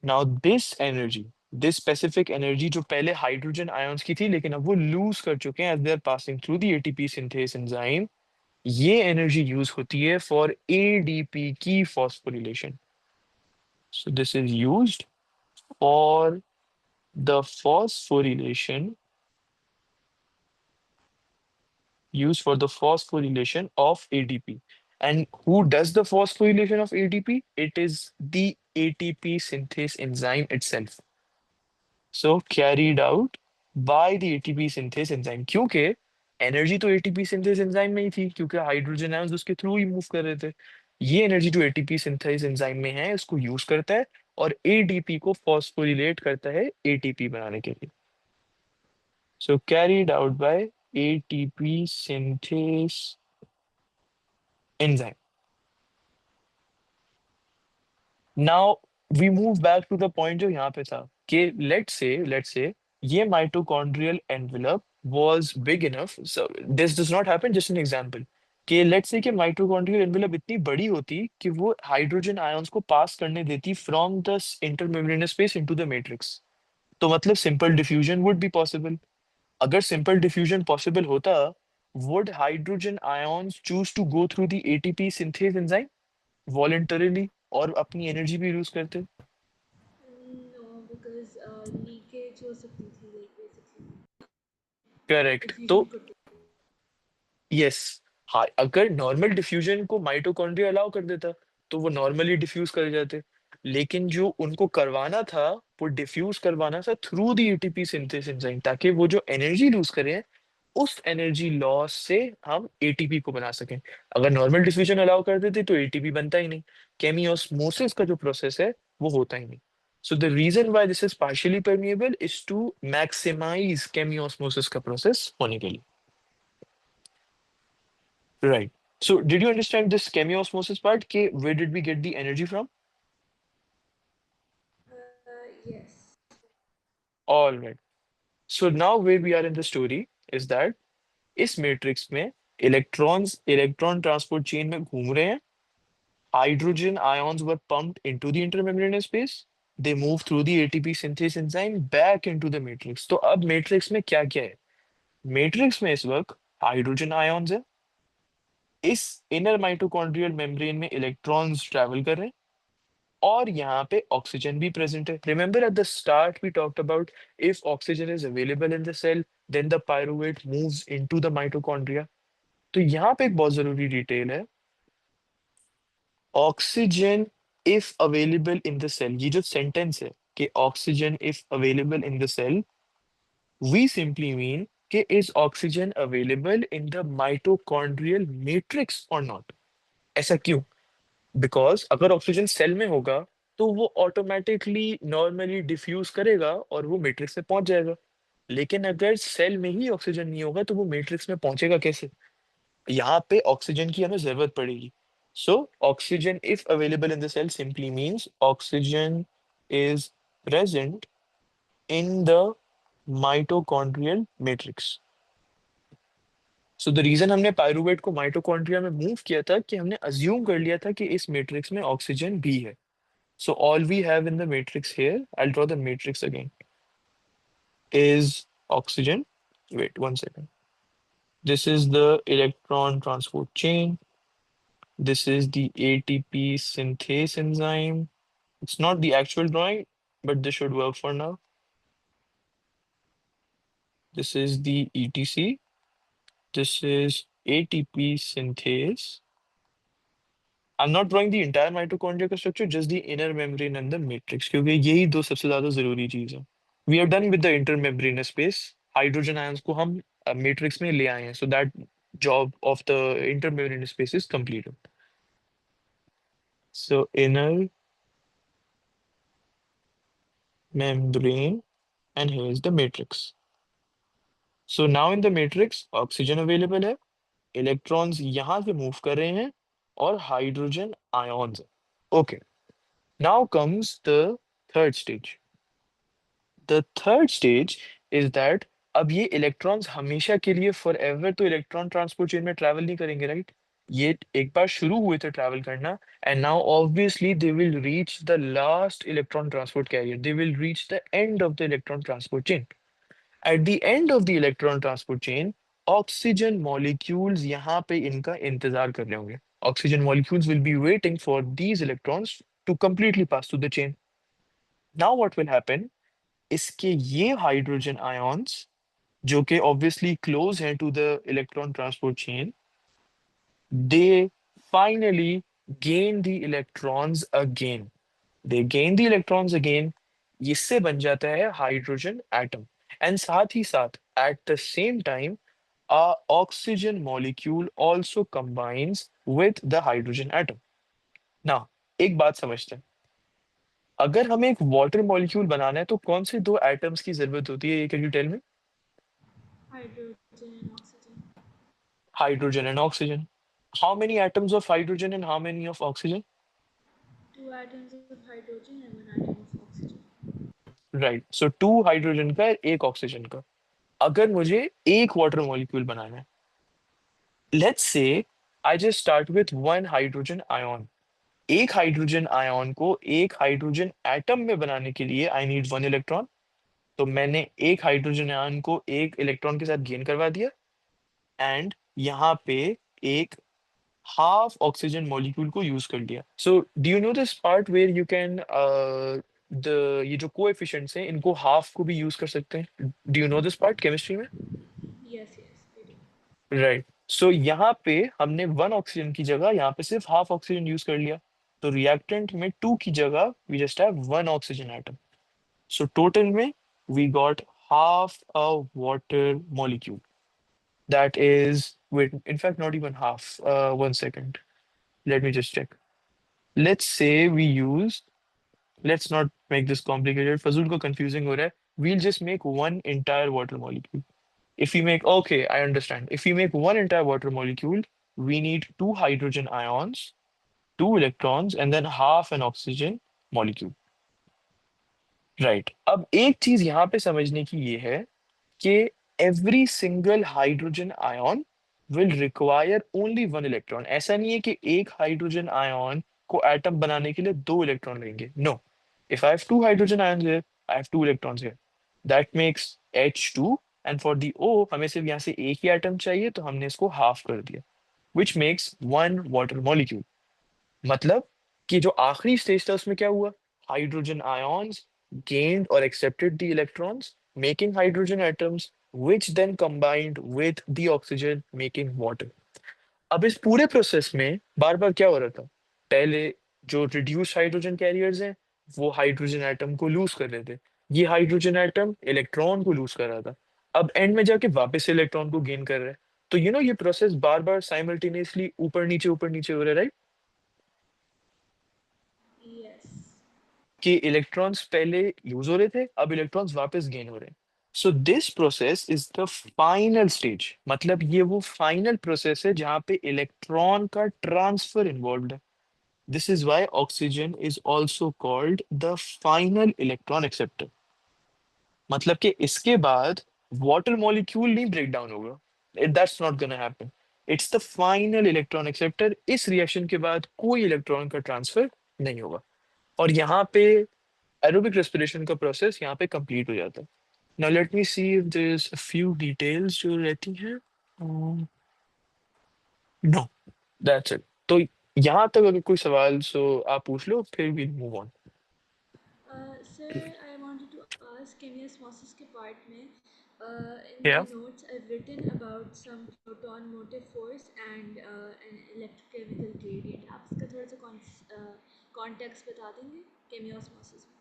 Now this energy, this specific energy जो पहले hydrogen ions की थी लेकिन अब वो loose कर चुके हैं as they are passing through the ATP synthase enzyme, ये एनर्जी यूज होती है फॉर ADP की phosphorylation. So this is used for the phosphorylation, used for the phosphorylation of ADP. And who does the phosphorylation of ADP? It is the ATP synthase enzyme itself. So carried out by the ATP synthase enzyme. क्योंकि energy तो ATP synthase enzyme में ही थी क्योंकि hydrogen ions उसके through ही move कर रहे थे. ये एनर्जी जो ATP synthase enzyme में है उसको यूज करता है और ADP को फॉस्फोरिलेट करता है ATP बनाने के लिए. So carried out by ATP synthase enzyme. Now we move back to the point जो यहाँ पे था कि let's say ये mitochondrial envelope was big enough. So this does not happen, just an example. कि लेट्स से कि mitochondrial envelope इतनी बड़ी होती कि वो हाइड्रोजन आयंस को पास करने देती from the intermembranous space into the matrix. तो मतलब simple diffusion would be possible. अगर सिंपल डिफ्यूजन पॉसिबल होता, would hydrogen ions choose to go through the ATP synthase enzyme voluntarily और अपनी एनर्जी भी यूज करते? नो, बिकॉज लीकेज हो सकती थी, लाइक बेसिकली करेक्ट। तो डिफ्यूजन को। यस, हाँ, अगर नॉर्मल डिफ्यूजन को माइटोकॉन्ड्रिया अलाउ कर देता तो वो नॉर्मली डिफ्यूज कर जाते। लेकिन जो उनको करवाना था, वो डिफ्यूज करवाना था through the ATP synthase enzyme, ताकि वो जो एनर्जी लूज करें, उस एनर्जी लॉस से हम एटीपी को बना सकें। अगर नॉर्मल डिफ्यूजन अलाउ कर देते तो एटीपी बनता ही नहीं। केमियोस्मोसिस का जो प्रोसेस है वो होता ही नहीं। So the reason why this is partially permeable is to maximise chemiosmosis का प्रोसेस होने के लिए। Right. So, did you understand this chemiosmosis part? Where did we get the energy from? Yes. All right. So now where we are in the story is that इस matrix में electrons electron transport chain में घूम रहे हैं। Hydrogen ions were pumped into the intermembrane space. They move through the ATP synthase enzyme back into the matrix. तो अब matrix में क्या क्या है? मैट्रिक्स में इस वक्त हाइड्रोजन आयंस है। इस इनर माइटोकॉन्ड्रियल मेम्ब्रेन में इलेक्ट्रॉन्स ट्रैवल कर रहे हैं और यहाँ पे ऑक्सीजन भी प्रेजेंट है। Remember at the start we talked about, if oxygen is available in the cell then the pyruvate moves into the mitochondria. तो यहाँ पे एक बहुत जरूरी डिटेल है, oxygen if available in the cell, ये जो सेंटेंस है कि oxygen if available in the cell, we simply mean कि is oxygen available in the mitochondrial matrix और नॉट। ऐसा क्यों? बिकॉज अगर ऑक्सीजन सेल में होगा तो वो ऑटोमेटिकली नॉर्मली डिफ्यूज करेगा और वो मैट्रिक्स में पहुंच जाएगा। लेकिन अगर सेल में ही ऑक्सीजन नहीं होगा तो वो मैट्रिक्स में पहुंचेगा कैसे? यहाँ पे ऑक्सीजन की हमें जरूरत पड़ेगी। So oxygen if available in the cell simply means oxygen is present in the mitochondrial matrix. So the reason हमने पायरुवेट को माइटोकॉन्ड्रिया में मूव किया था कि हमने अज्यूम कर लिया था कि इस मैट्रिक्स में ऑक्सीजन भी है। So all we have in the matrix here, I'll draw the matrix again, is oxygen. Wait 1 second. This is the electron transport chain. This is the ATP synthase enzyme. It's not the actual drawing, but this should work for now. This is the ETC. This is ATP synthase. I'm not drawing the entire mitochondria structure, just the inner membrane and the matrix, क्योंकि यही दो सबसे ज्यादा जरूरी चीज है। We are done with the intermembranous space. Hydrogen ions को हम matrix में ले आए हैं, so that job of the intermembranous space is completed. So inner membrane, and here is the matrix. So now in the matrix, oxygen available है, electrons यहाँ से move कर रहे हैं और hydrogen ions है। Okay, now comes the third stage. The third stage is that अब ये इलेक्ट्रॉन्स हमेशा के लिए फॉर एवर तो इलेक्ट्रॉन ट्रांसपोर्ट चेन में ट्रैवल नहीं करेंगे, राइट? ये एक बार शुरू हुए थे ट्रैवल करना, and now obviously they will reach the last electron transport carrier, they will reach the end of the electron transport chain. At the end of the electron transport chain oxygen molecules यहाँ पे इनका इंतजार कर रहे होंगे। Oxygen molecules will be waiting for these electrons to completely pass through the chain. Now what will happen, इसके ये hydrogen ions जो कि ऑब्वियसली क्लोज हैं to the electron transport chain, they finally gain the electrons again, they gain the electrons again. इससे बन जाता है hydrogen atom. And साथ ही साथ at the same time oxygen molecule also combines with the hydrogen atom. ना, एक बात समझते हैं, अगर हमें एक वाटर मॉलिक्यूल बनाना है तो कौन से दो एटम्स की जरूरत होती है, ये can you tell me? Hydrogen and oxygen. Hydrogen and oxygen. How many atoms of hydrogen and how many of oxygen? Two atoms of hydrogen and one atom of oxygen. Right. So two hydrogen का एक oxygen का। अगर मुझे एक water molecule बनाना है, let's say I just start with one hydrogen ion. एक hydrogen ion को एक हाइड्रोजन एटम में बनाने के लिए आई नीड वन इलेक्ट्रॉन। तो मैंने एक हाइड्रोजन आयन को एक इलेक्ट्रॉन के साथ गेन करवा दिया, एंड यहाँ पे एक हाफ ऑक्सीजन मॉलिक्यूल को यूज कर लिया। So do you know this part where you can the ये जो कोएफिशिएंट्स हैं इनको हाफ को भी यूज कर सकते हैं? Do you know this part chemistry में? Yes, yes, I do. Right. So यहाँ पे हमने वन ऑक्सीजन की जगह यहाँ पे सिर्फ हाफ ऑक्सीजन यूज कर लिया। तो रिएक्टेंट में टू की जगह we just have one oxygen atom. So total में we got half a water molecule. That is, wait, in fact, not even half. 1 second. Let me just check. Let's say we use, let's not make this complicated. Fazul ko confusing ho raha hai. We'll just make one entire water molecule. If we make, okay, I understand. If we make one entire water molecule, we need two hydrogen ions, two electrons, and then half an oxygen molecule. Right. अब एक चीज यहाँ पे समझने की ये है कि every single hydrogen ion will require only one electron. ऐसा नहीं है कि एक हाइड्रोजन आयन को एटम बनाने के लिए दो इलेक्ट्रॉन लेंगे। No, if I have two hydrogen ions here, I have two electrons here, that makes H2, and for the O हमें सिर्फ यहाँ से एक ही एटम चाहिए, तो हमने इसको हाफ कर दिया, which makes one water molecule. मतलब कि जो आखिरी स्टेज था उसमें क्या हुआ? Hydrogen ions gained or accepted the electrons, making hydrogen atoms, which then combined with the oxygen, making water. अब इस पूरे प्रोसेस में बार बार क्या हो रहा था? पहले जो रिड्यूस हाइड्रोजन कैरियर्स हैं वो हाइड्रोजन एटम को लूज कर रहे थे, ये हाइड्रोजन एटम इलेक्ट्रॉन को लूज कर रहा था, अब एंड में जाके वापस इलेक्ट्रॉन को गेन कर रहा है। तो ये प्रोसेस बार बार साइमल्टेनियसली ऊपर नीचे हो रहा है, Yes. कि इलेक्ट्रॉन्स पहले यूज हो रहे थे, अब इलेक्ट्रॉन्स वापस गेन हो रहे हैं। So this process is the final stage, मतलब ये वो फाइनल प्रोसेस है जहाँ पे इलेक्ट्रॉन का ट्रांसफर इन्वॉल्व है। This is why oxygen is also called the final electron acceptor. मतलब कि इसके बाद वाटर मॉलिक्यूल नहीं ब्रेक डाउन होगा, that's not gonna happen. It's the final electron acceptor. इस रिएक्शन के बाद कोई इलेक्ट्रॉन का ट्रांसफर नहीं होगा, और यहाँ पे एरोबिक रेस्पिरेशन का प्रोसेस यहाँ पे कंप्लीट हो जाता है। Now let me see if there is a few details जो रहती हैं। No, that's it. तो यहाँ तक अगर कोई सवाल सो आप पूछ लो, फिर we move on. Sir, I wanted to ask, chemiosmosis के part में, in my या notes I've written about some proton motive force and an electrochemical gradient. आप इसका थोड़ा सा context बता देंगे chemiosmosis में?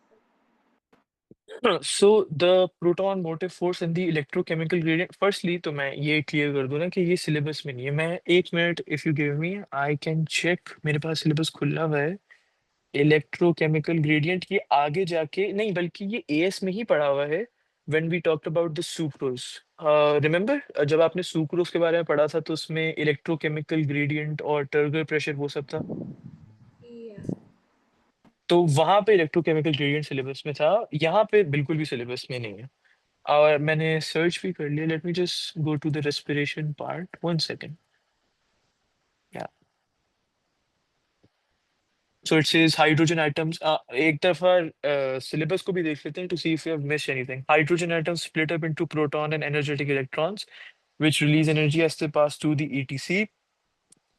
So the proton motive force and the electrochemical gradient, firstly तो मैं ये क्लियर कर दूं ना कि ये सिलेबस में नहीं है। मैं एक minute, if you give me I can check, मेरे पास सिलेबस खुला हुआ है। इलेक्ट्रोकेमिकल ग्रेडियंट ये आगे जाके नहीं, बल्कि ये एएस में ही पढ़ा हुआ है। When we talked about the sucrose, remember जब आपने सुक्रोज के बारे में पढ़ा था तो उसमें इलेक्ट्रोकेमिकल ग्रेडियंट और टर्गर प्रेशर वो सब था। Yeah. तो वहां पे इलेक्ट्रोकेमिकल ग्रेडियंट सिलेबस में था, यहाँ पे बिल्कुल भी सिलेबस में नहीं है। और मैंने सर्च भी कर लिया, let me just go to the respiration part, 1 second. या so it says hydrogen atoms, एक दफा सिलेबस को भी देख लेते हैं to see if you have missed anything. Hydrogen atoms split up into proton and energetic electrons which release energy as they pass through the ETC.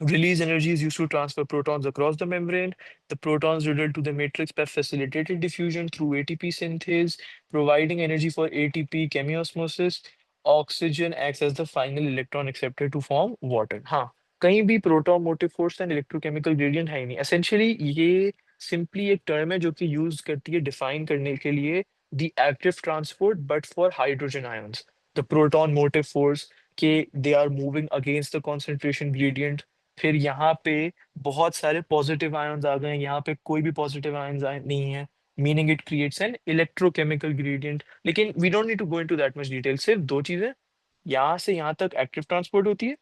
Release energy is used to transfer protons across the membrane. The protons riddle to the matrix by facilitated diffusion through ATP synthase, providing energy for ATP chemiosmosis. Oxygen acts as the final electron acceptor to form water. हाँ, कहीं भी proton motive force and electrochemical gradient है ही नहीं। Essentially ये simply एक term है जो कि यूज करती है डिफाइन करने के लिए the active transport but for hydrogen ions. The proton motive force के they are moving against the concentration gradient. फिर यहाँ पे बहुत सारे पॉजिटिव आयंस आ गए हैं, यहाँ पे कोई भी पॉजिटिव आयंस नहीं है, meaning it creates an electrochemical gradient. लेकिन we don't need to go into that much detail, सिर्फ दो चीजें, यहाँ से यहाँ तक एक्टिव ट्रांसपोर्ट होती है,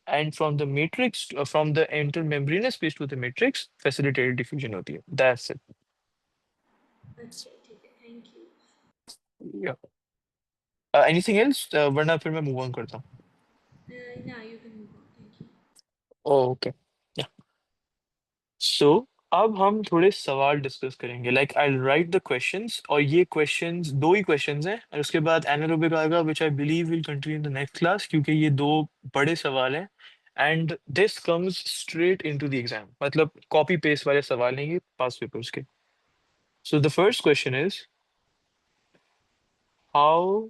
and from the matrix, from the inter membranous space to the matrix facilitated diffusion होती है। दैट्स अच्छा ठीक है, thank you. It. Anything else, वरना फिर मैं मूव ऑन करता हूँ। Now you can move on, thank you. Okay. So अब हम थोड़े सवाल डिस्कस करेंगे, like I write the questions, और ये क्वेश्चंस दो ही क्वेश्चंस हैं, और उसके बाद एनारोबिक आएगा which I believe will continue in the next class, क्योंकि ये दो बड़े सवाल हैं। And this comes straight into the exam, मतलब कॉपी पेस्ट वाले सवाल हैं ये पास पेपर्स के। So the first question is, how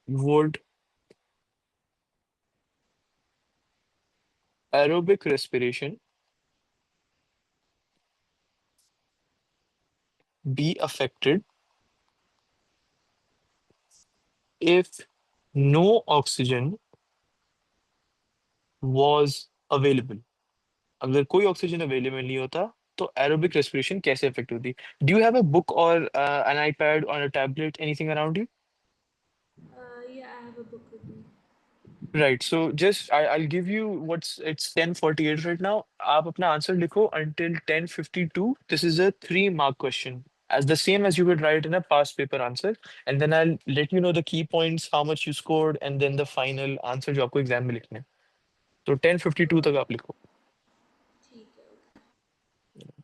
would aerobic respiration be affected if no oxygen was available? अगर कोई ऑक्सीजन अवेलेबल नहीं होता तो एरोबिक रेस्पिरेशन कैसे अफेक्ट होती? Do you have a book और एन आईपैड और a tablet, anything around you? Yeah, I have a book with me. Right, so just I'll give you what's it's 10:48 right now. आप अपना answer लिखो until 10:52. This is a 3 mark question, as the same as you would write in a past paper answer, and then I'll let you know the key points, how much you scored, and then the final answer जो आपको exam में लिखना है। तो 10:52 तक आप लिखो। ठीक है, okay.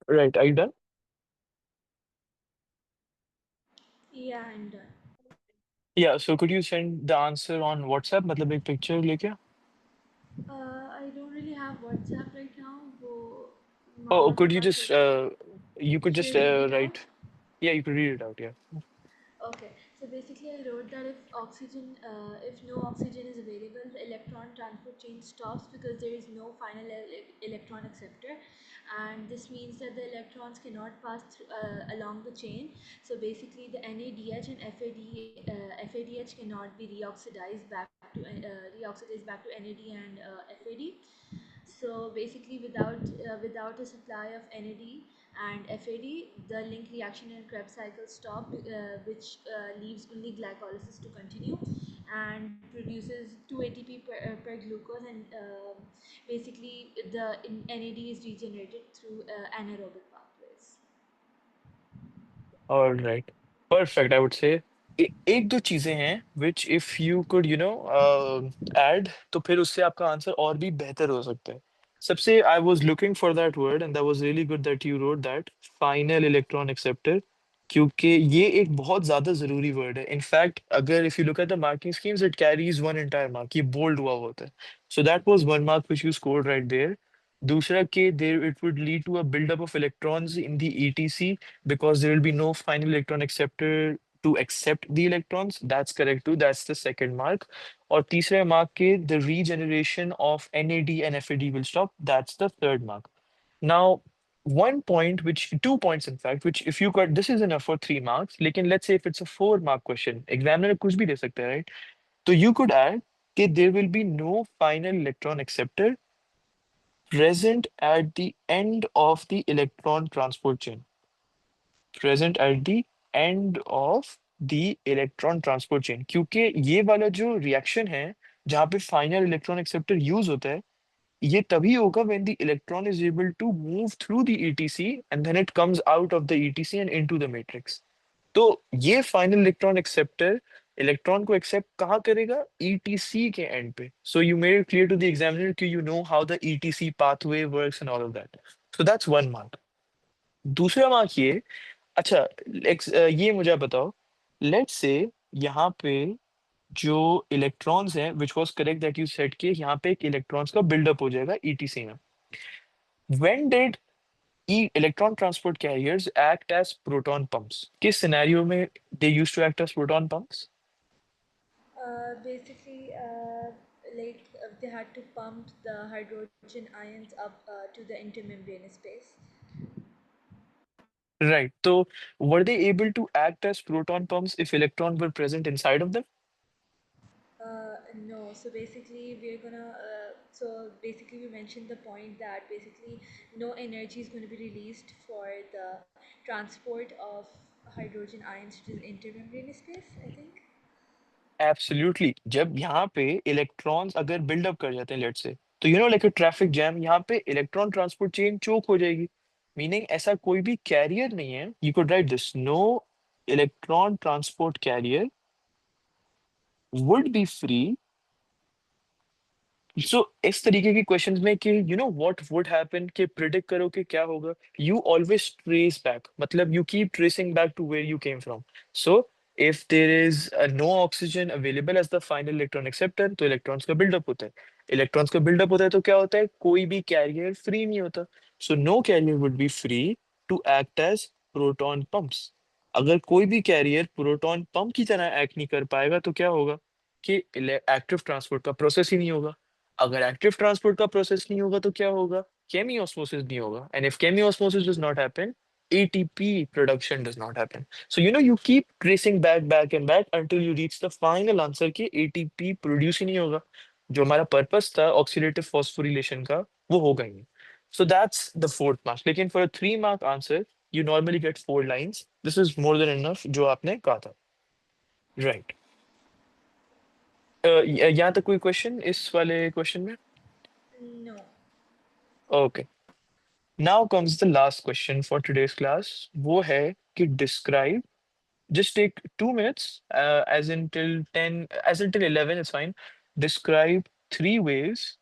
Right, are you done? Yeah, I'm done. Yeah, so could you send the answer on WhatsApp, मतलब एक picture लेके? I don't really have WhatsApp right now. वो Oh, मामा के could you पास just होगा. you could Should just I read it out? write? Yeah, you could read it out. Yeah. Okay, so basically I wrote that if no oxygen is available, the electron transport chain stops because there is no final electron acceptor, and this means that the electrons cannot pass along the chain. So basically, the NADH and FADH cannot be reoxidized back to NAD and FAD. So basically, without a supply of NAD and FAD, the link reaction and Krebs cycle stop, which leaves only glycolysis to continue and produces 2 ATP per glucose, and basically NAD is regenerated through anaerobic pathways. All right. Perfect, I would say. एक दो चीजें हैं which if you could add तो फिर उससे आपका answer और भी बेहतर हो सकता है. सबसे I was looking for that word and that was really good that you wrote that final electron acceptor, क्योंकि ये एक बहुत ज्यादा जरूरी वर्ड है. इनफैक्ट अगर if you look at the marking schemes it carries one entire mark. ये bold हुआ होता है. So that was one mark which you scored right there. दूसरा कि there it would lead to a buildup of electrons in the ETC because there will be no final electron acceptor to accept the electrons. That's correct too. That's the second mark. Or तीसरे mark के the regeneration of NAD and FAD will stop. That's the third mark. Now, one point, which 2 points in fact, which if you got this is enough for 3 marks. लेकिन let's say if it's a 4 mark question, examiner कुछ भी दे सकता है, right? So you could add that there will be no final electron acceptor present at the end of the electron transport chain. Present at the end of the electron transport chain, क्योंकि ये वाला जो reaction है जहाँ पे final electron acceptor use होता है ये तभी होगा when the electron is able to move through the ETC and then it comes out of the ETC and into the matrix. तो ये फाइनल इलेक्ट्रॉन एक्सेप्टर इलेक्ट्रॉन को एक्सेप्ट कहाँ करेगा ईटीसी के एंड पे. So you made it clear to the examiner कि you know how the ETC pathway works and all of that. So that's 1 mark. दूसरा mark ये. अच्छा, ये मुझे आप बताओ. लेट्स से यहाँ पे जो इलेक्ट्रॉन्स हैं which was correct that you said कि यहाँ पे एक इलेक्ट्रॉन्स का बिल्डअप हो जाएगा ईटीसी में. When did electron transport carriers act as proton pumps? किस सिनेरियो में they used to act as proton pumps? Basically, they had to pump the hydrogen ions up to the intermembranous space. Right. So were they able to act as proton pumps if electrons were present inside of them? No, so basically we mentioned the point that basically no energy is going to be released for the transport of hydrogen ions to the intermembranous space, I think. Absolutely. जब यहाँ पे electrons अगर buildup कर जाते हैं late से, तो you know like a traffic jam यहाँ पे इलेक्ट्रॉन ट्रांसपोर्ट चेन चोक हो जाएगी. मीनिंग ऐसा कोई भी कैरियर नहीं है. You could write this. No electron transport carrier would be free. So इस तरीके के क्वेश्चंस में कि व्हाट वुड हैपन कि प्रिडिक्ट करो कि क्या होगा. यू ऑलवेज ट्रेस बैक, मतलब you keep tracing back to where you came from. So if there is no oxygen available as the final electron acceptor तो इलेक्ट्रॉन्स का बिल्डअप होता है. इलेक्ट्रॉन्स का बिल्डअप होता है तो क्या होता है, कोई भी कैरियर फ्री नहीं होता. So no carrier would be free to act as proton pumps. अगर कोई भी कैरियर प्रोटॉन पंप की तरह एक्ट नहीं कर पाएगा तो क्या होगा कि एक्टिव ट्रांसपोर्ट का प्रोसेस ही नहीं होगा. अगर एक्टिव ट्रांसपोर्ट का प्रोसेस नहीं होगा तो क्या होगा, केमियोस्मोसिस नहीं होगा. And if chemiosmosis does not happen, ATP production does not happen. So you keep tracing back and back until you reach the final answer कि ATP प्रोड्यूस ही नहीं होगा. जो हमारा पर्पस था ऑक्सीडेटिव फॉस्फोरिलेशन का वो होगा ही नहीं. So that's the fourth mark. लेकिन for a 3 mark answer you normally get 4 lines. This is more than enough जो आपने कहा था. Right. यहाँ तक कोई क्वेश्चन इस वाले क्वेश्चन में? No. Okay. Now comes the last question for today's class. वो है कि describe. Just take 2 minutes, as until 10, as until 11, it's fine. Describe 3 ways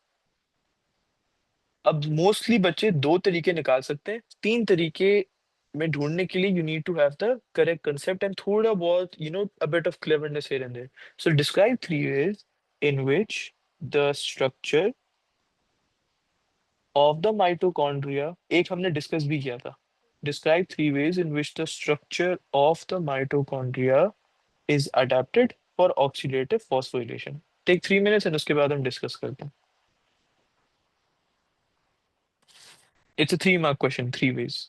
अब मोस्टली बच्चे दो तरीके निकाल सकते हैं, तीन तरीके में ढूंढने के लिए you need to have the correct concept and थोड़ा बहुत a bit of cleverness here and there. So describe three ways in which the structure of the mitochondria, एक हमने डिस्कस भी किया था, describe three ways in which the structure of the mitochondria is adapted for oxidative phosphorylation. Take 3 minutes and उसके बाद हम discuss करते हैं। It's a 3 mark question, three veg.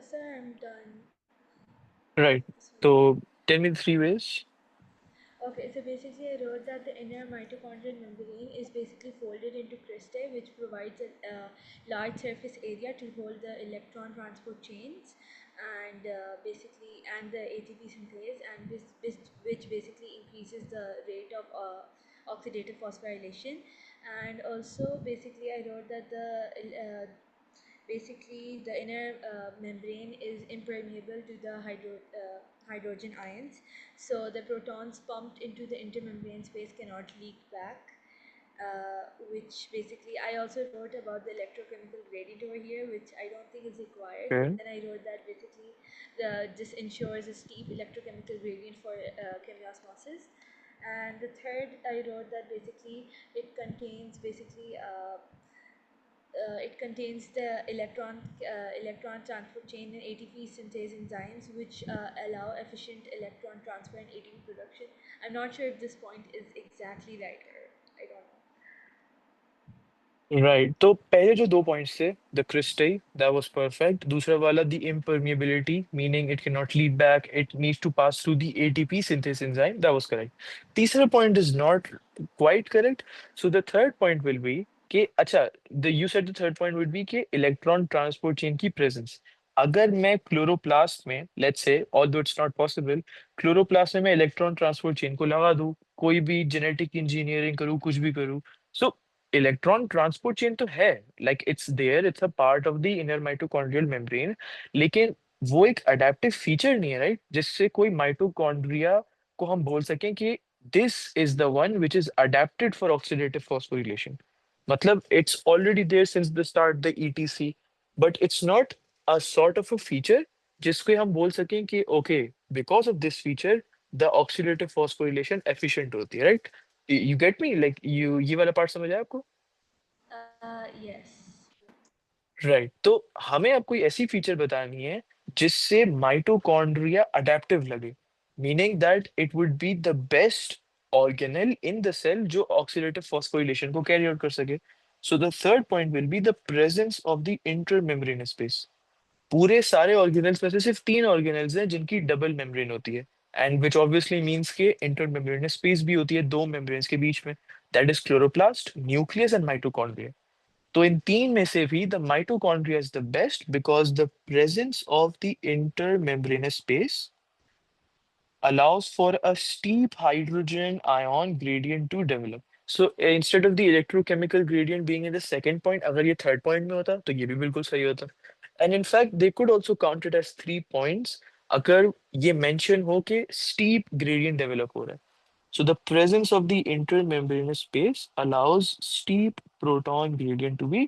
Sir, I'm done. Right. This one. So tell me the three ways. Okay, so basically, I wrote that the inner mitochondrial membrane is basically folded into cristae, which provides a large surface area to hold the electron transport chains, and and the ATP synthase, and which basically increases the rate of oxidative phosphorylation. And also, basically, I wrote that the inner membrane is impermeable to the hydrogen ions, so the protons pumped into the intermembrane space cannot leak back. Which basically I also wrote about the electrochemical gradient over here, which I don't think is required. But Okay. then I wrote that basically this ensures a steep electrochemical gradient for chemiosmosis. And the third, I wrote that basically it contains the electron transport chain and ATP synthase enzymes, which allow efficient electron transfer and ATP production. I'm not sure if this point is exactly right, or I don't know. राइट, तो पहले जो दो points थे, the crystal that was perfect, दूसरा वाला the impermeability meaning it can not lead back, it needs to pass through the ATP synthesis enzyme, that was correct. तीसरा point is not quite correct. So the third point will be कि अच्छा, the you said the third point would be कि electron transport chain की presence, अगर मैं chloroplast में let's say although it's not possible, chloroplast में मैं electron transport chain को लगा दूं, कोई भी जेनेटिक इंजीनियरिंग करूँ, कुछ भी करूँ, सो इलेक्ट्रॉन ट्रांसपोर्ट चेन तो है, like it's there, it's a part of the inner mitochondrial membrane, लेकिन वो एक अडेप्टिव फीचर नहीं है, राइट, जिससे कोई माइटोकॉन्ड्रिया को हम बोल सकें कि this is the one which is adapted for oxidative phosphorylation. मतलब it's already there since the start the ETC, but it's not a sort of a feature जिसको हम बोल सकें कि okay, because of this feature the oxidative phosphorylation efficient होती है, right. You get me, like you, ये वाला part समझ आया आपको? Yes. राइट, तो हमें अब कोई ऐसी फीचर बतानी है जिससे माइटोकॉन्ड्रिया अडेप्टिव लगे, meaning that it would be the best organelle in the cell जो ऑक्सीडेटिव फॉस्फोरिलेशन को कैरी आउट कर सके. So the third point will be the presence of the intermembranous space. पूरे सारे ऑर्गेनेल्स में से सिर्फ 3 ऑर्गेनेल्स हैं जिनकी डबल मेम्ब्रेन होती है, एंड विच ऑब्वियसली मीन्स के इंटरमेम्ब्रेनस स्पेस भी होती है दो मेम्ब्रेन्स के बीच में. That is chloroplast, nucleus and mitochondria. तो इन तीन में से भी the mitochondria is the best because the presence of the intermembranous space allows for a steep hydrogen ion gradient to develop. So instead of the electrochemical gradient being in the second point, अगर ये third point में होता तो ये भी बिल्कुल सही होता. And in fact, they could also count it as 3 points अगर ये mention हो कि steep gradient develop हो रहा है. So the presence of the intermembranous space allows steep proton gradient to be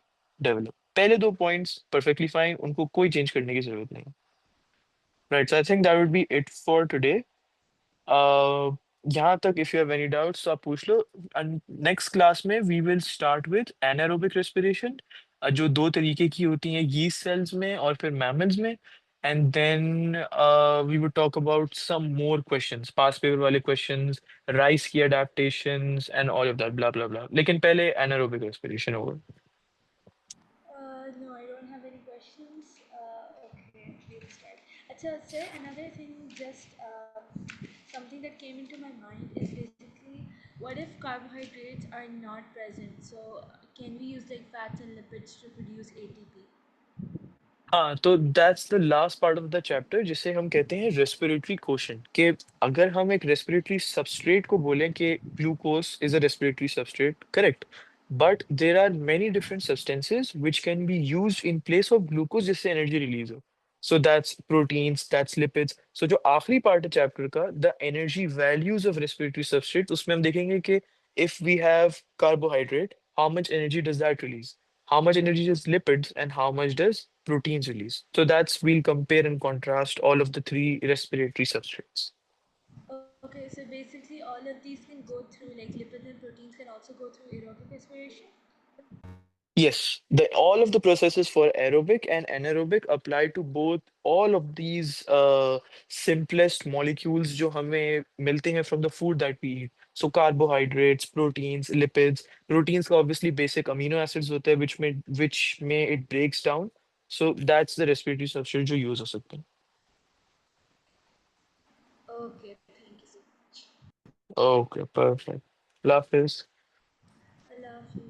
developed. पहले 2 points perfectly fine, उनको कोई change करने की जरूरत नहीं. Right, so I think that would be it for today. यहाँ तक if you have any doubts तो आप पूछ लो. नेक्स्ट क्लास में we will start with anaerobic respiration, जो दो तरीके की होती हैं यीस्ट सेल्स में और फिर मैमल्स में. And then we would talk about some more questions, past paper वाले क्वेश्चंस, राइस की adaptations and all of that blah blah blah. लेकिन पहले एनारोबिक रेस्पिरेशन होगा. No, I don't have any questions. Okay, we'll start. Acha, sir, another thing, just something that came into my mind is basically, what if carbohydrates are not present? So, can we use like fats and lipids to produce ATP? हाँ, तो that's the last part of the chapter जिसे हम कहते हैं respiratory quotient. कि अगर हम एक रेस्पिरेटरी सबस्ट्रेट को बोलें कि glucose is a respiratory substrate, correct, but there are many different substances which can be used in place of glucose जिससे एनर्जी रिलीज हो. So that's proteins, that's lipids. So जो आखिरी पार्ट है chapter का, the energy values of respiratory substrate, उसमें हम देखेंगे कि if we have carbohydrate, how much energy does that release, how much energy does lipids and how much does proteins release. So that's, we'll compare and contrast all of the three respiratory substrates. Okay, so basically all of these can go through, like lipids and proteins can also go through aerobic respiration. Yes, all of the processes for aerobic and anaerobic apply to both all of these simplest molecules जो हमें मिलते हैं from the food that we eat. So carbohydrates, proteins, lipids. Proteins का obviously basic amino acids होते हैं which may it breaks down. So that's the respiratory substrate जो use हो सकते हैं. Okay, thank you so much. Okay, perfect. Love is. I love you.